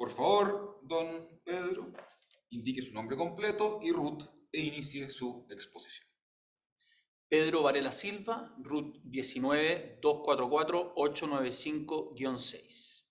Por favor, don Pedro, indique su nombre completo y RUT e inicie su exposición. Pedro Varela Silva, RUT 19-244-895-6.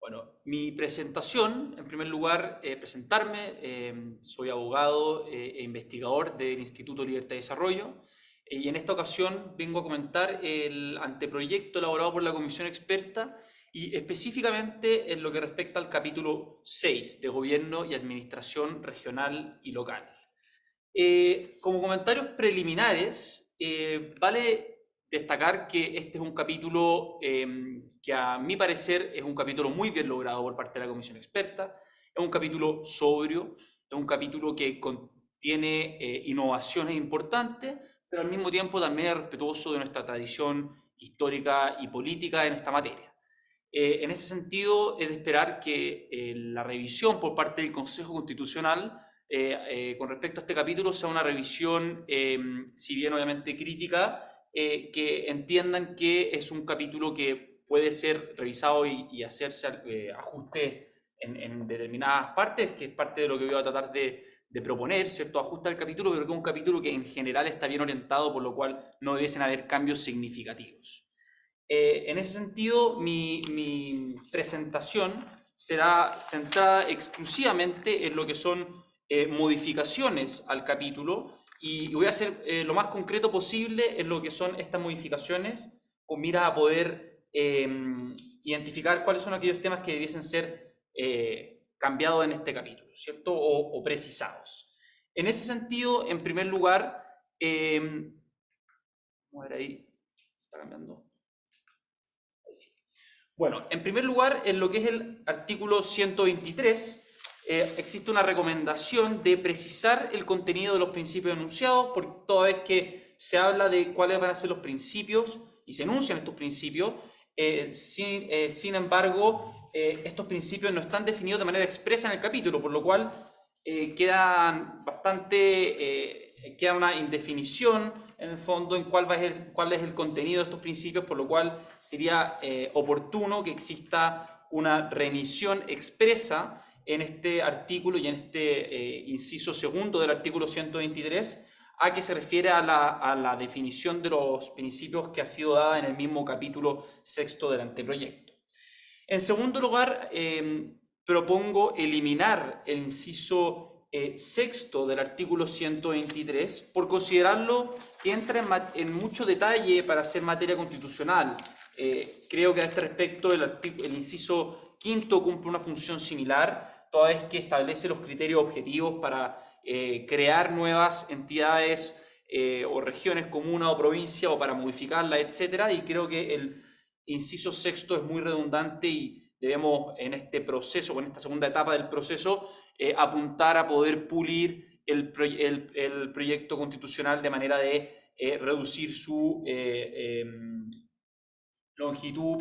Bueno, mi presentación, en primer lugar, presentarme, soy abogado e investigador del Instituto Libertad y Desarrollo, y en esta ocasión vengo a comentar el anteproyecto elaborado por la Comisión Experta y específicamente en lo que respecta al capítulo 6 de Gobierno y Administración Regional y Local. Como comentarios preliminares, vale destacar que este es un capítulo que a mi parecer es un capítulo muy bien logrado por parte de la Comisión Experta, es un capítulo sobrio, es un capítulo que contiene innovaciones importantes, pero al mismo tiempo también es respetuoso de nuestra tradición histórica y política en esta materia. En ese sentido, es de esperar que la revisión por parte del Consejo Constitucional con respecto a este capítulo sea una revisión, si bien obviamente crítica, que entiendan que es un capítulo que puede ser revisado y hacerse ajustes en determinadas partes, que es parte de lo que voy a tratar de proponer, ¿cierto? Ajuste al capítulo, pero que es un capítulo que en general está bien orientado, por lo cual no debiesen haber cambios significativos. En ese sentido, mi presentación será centrada exclusivamente en lo que son modificaciones al capítulo y voy a ser lo más concreto posible en lo que son estas modificaciones con mira a poder identificar cuáles son aquellos temas que debiesen ser cambiados en este capítulo, ¿cierto? O precisados. En ese sentido, en primer lugar, vamos a ver ahí, está cambiando. Bueno, en primer lugar, en lo que es el artículo 123, existe una recomendación de precisar el contenido de los principios enunciados, porque toda vez que se habla de cuáles van a ser los principios y se enuncian estos principios, sin embargo, estos principios no están definidos de manera expresa en el capítulo, por lo cual queda una indefinición en el fondo en cuál es el contenido de estos principios, por lo cual sería oportuno que exista una remisión expresa en este artículo y en este inciso segundo del artículo 123 a que se refiere a la definición de los principios que ha sido dada en el mismo capítulo sexto del anteproyecto. En segundo lugar, propongo eliminar el inciso sexto del artículo 123 por considerarlo que entra en mucho detalle para ser materia constitucional. Creo que a este respecto el inciso quinto cumple una función similar, toda vez que establece los criterios objetivos para crear nuevas entidades o regiones, comunas o provincias o para modificarlas, etcétera, y creo que el inciso sexto es muy redundante y debemos en este proceso, o en esta segunda etapa del proceso, apuntar a poder pulir el proyecto constitucional de manera de reducir su longitud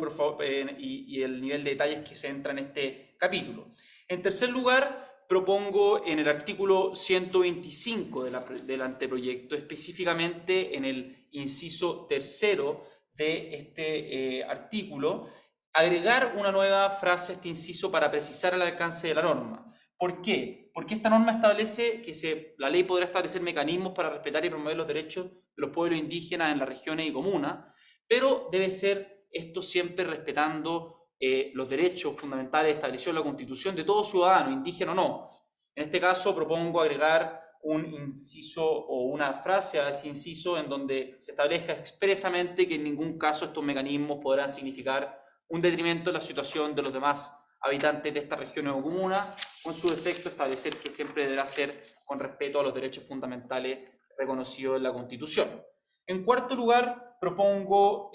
y el nivel de detalles que se entra en este capítulo. En tercer lugar, propongo en el artículo 125 del anteproyecto, específicamente en el inciso tercero de este artículo, agregar una nueva frase a este inciso para precisar el alcance de la norma. ¿Por qué? Porque esta norma establece que la ley podrá establecer mecanismos para respetar y promover los derechos de los pueblos indígenas en las regiones y comunas, pero debe ser esto siempre respetando los derechos fundamentales establecidos en la Constitución de todo ciudadano, indígena o no. En este caso propongo agregar un inciso o una frase a ese inciso en donde se establezca expresamente que en ningún caso estos mecanismos podrán significar un detrimento en la situación de los demás habitantes de estas regiones o comunas, con su defecto establecer que siempre deberá ser con respeto a los derechos fundamentales reconocidos en la Constitución. En cuarto lugar, propongo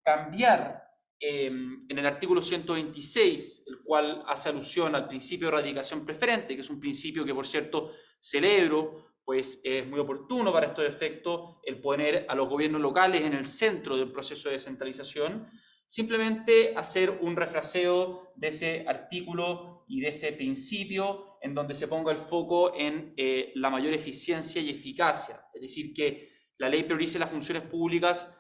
cambiar en el artículo 126, el cual hace alusión al principio de radicación preferente, que es un principio que, por cierto, celebro, pues es muy oportuno para estos efectos el poner a los gobiernos locales en el centro del proceso de descentralización. Simplemente hacer un refraseo de ese artículo y de ese principio en donde se ponga el foco en la mayor eficiencia y eficacia, es decir, que la ley priorice las funciones públicas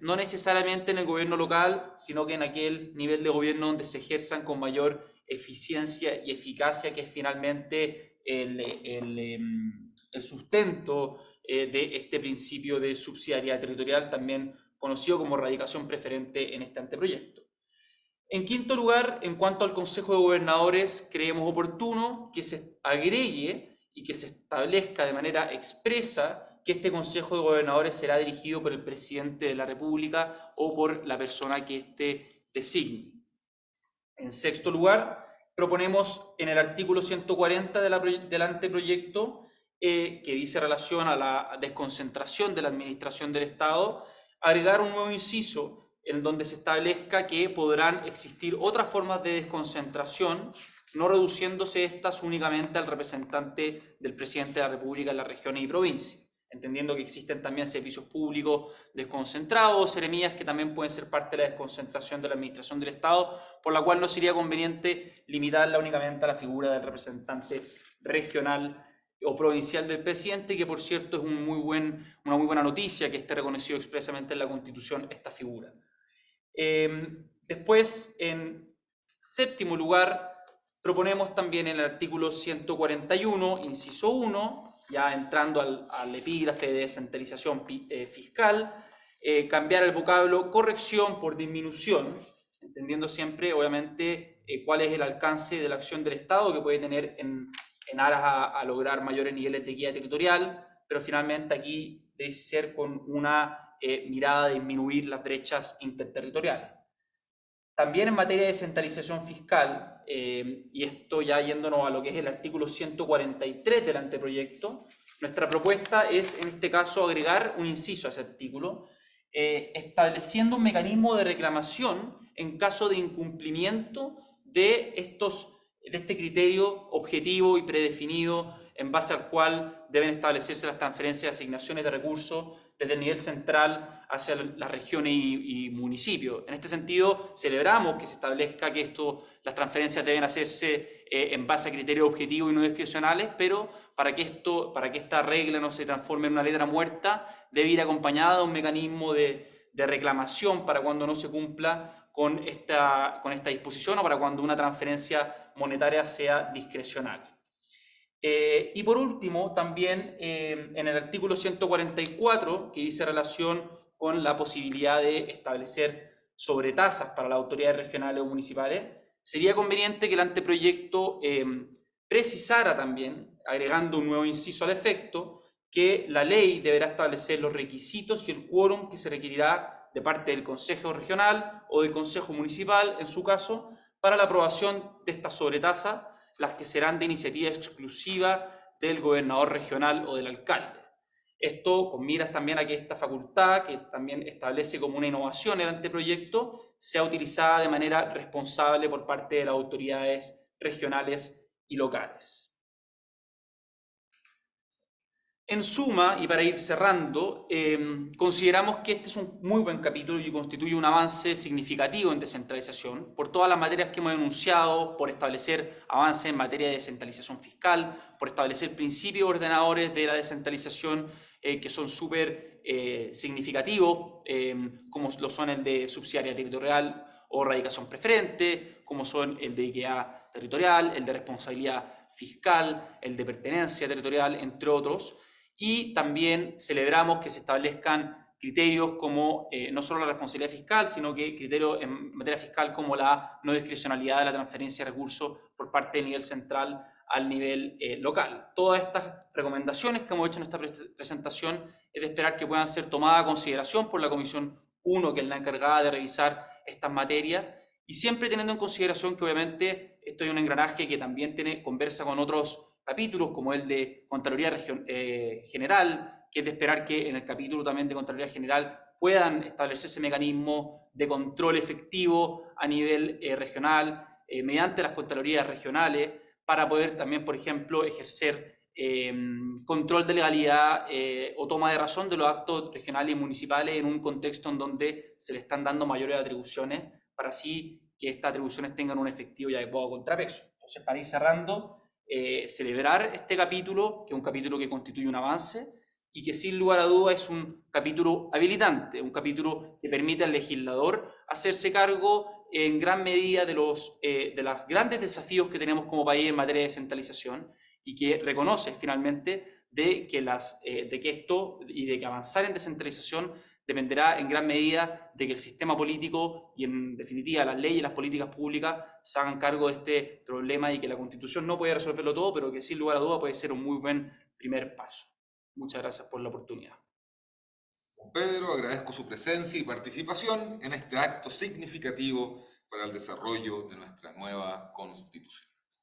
no necesariamente en el gobierno local, sino que en aquel nivel de gobierno donde se ejerzan con mayor eficiencia y eficacia, que es finalmente el sustento de este principio de subsidiariedad territorial, también conocido como radicación preferente en este anteproyecto. En quinto lugar, en cuanto al Consejo de Gobernadores, creemos oportuno que se agregue y que se establezca de manera expresa que este Consejo de Gobernadores será dirigido por el presidente de la República o por la persona que éste designe. En sexto lugar, proponemos en el artículo 140 del anteproyecto, que dice relación a la desconcentración de la administración del Estado, agregar un nuevo inciso en donde se establezca que podrán existir otras formas de desconcentración, no reduciéndose estas únicamente al representante del presidente de la República en las regiones y provincias, entendiendo que existen también servicios públicos desconcentrados, seremías que también pueden ser parte de la desconcentración de la administración del Estado, por la cual no sería conveniente limitarla únicamente a la figura del representante regional o provincial del presidente, que por cierto es una muy buena noticia que esté reconocido expresamente en la Constitución esta figura. Después, en séptimo lugar, proponemos también en el artículo 141, inciso 1, ya entrando al epígrafe de descentralización fiscal, cambiar el vocablo corrección por disminución, entendiendo siempre, obviamente, cuál es el alcance de la acción del Estado que puede tener en aras a lograr mayores niveles de equidad territorial, pero finalmente aquí debe ser con una mirada de disminuir las brechas interterritoriales. También en materia de descentralización fiscal, y esto ya yéndonos a lo que es el artículo 143 del anteproyecto, nuestra propuesta es en este caso agregar un inciso a ese artículo, estableciendo un mecanismo de reclamación en caso de incumplimiento de este criterio objetivo y predefinido en base al cual deben establecerse las transferencias y asignaciones de recursos desde el nivel central hacia las regiones y municipios. En este sentido, celebramos que se establezca que las transferencias deben hacerse en base a criterios objetivos y no discrecionales, pero para que esta regla no se transforme en una letra muerta, debe ir acompañada de un mecanismo de reclamación para cuando no se cumpla con esta disposición o para cuando una transferencia monetaria sea discrecional. Y por último, también en el artículo 144, que dice relación con la posibilidad de establecer sobretasas para las autoridades regionales o municipales, sería conveniente que el anteproyecto precisara también, agregando un nuevo inciso al efecto, que la ley deberá establecer los requisitos y el quórum que se requerirá de parte del Consejo Regional o del Consejo Municipal, en su caso, para la aprobación de esta sobretasa, las que serán de iniciativa exclusiva del gobernador regional o del alcalde. Esto con miras también a que esta facultad, que también establece como una innovación el anteproyecto, sea utilizada de manera responsable por parte de las autoridades regionales y locales. En suma, y para ir cerrando, consideramos que este es un muy buen capítulo y constituye un avance significativo en descentralización por todas las materias que hemos enunciado, por establecer avances en materia de descentralización fiscal, por establecer principios ordenadores de la descentralización que son súper significativos, como lo son el de subsidiariedad territorial o radicación preferente, como son el de equidad territorial, el de responsabilidad fiscal, el de pertenencia territorial, entre otros. Y también celebramos que se establezcan criterios como no solo la responsabilidad fiscal, sino que criterios en materia fiscal como la no discrecionalidad de la transferencia de recursos por parte del nivel central al nivel local. Todas estas recomendaciones que hemos hecho en esta presentación es de esperar que puedan ser tomadas a consideración por la Comisión 1, que es la encargada de revisar estas materias, y siempre teniendo en consideración que obviamente esto es un engranaje que también conversa con otros capítulos, como el de Contraloría General, que es de esperar que en el capítulo también de Contraloría General puedan establecerse mecanismos de control efectivo a nivel regional, mediante las Contralorías regionales, para poder también, por ejemplo, ejercer control de legalidad o toma de razón de los actos regionales y municipales en un contexto en donde se le están dando mayores atribuciones, para así que estas atribuciones tengan un efectivo y adecuado contrapeso. Entonces, para ir cerrando, celebrar este capítulo, que es un capítulo que constituye un avance, y que sin lugar a duda es un capítulo habilitante, un capítulo que permite al legislador hacerse cargo en gran medida de los grandes desafíos que tenemos como país en materia de descentralización y que reconoce finalmente de que esto y de que avanzar en descentralización dependerá en gran medida de que el sistema político y en definitiva las leyes y las políticas públicas se hagan cargo de este problema y que la Constitución no puede resolverlo todo, pero que sin lugar a duda puede ser un muy buen primer paso. Muchas gracias por la oportunidad. Pedro, agradezco su presencia y participación en este acto significativo para el desarrollo de nuestra nueva Constitución.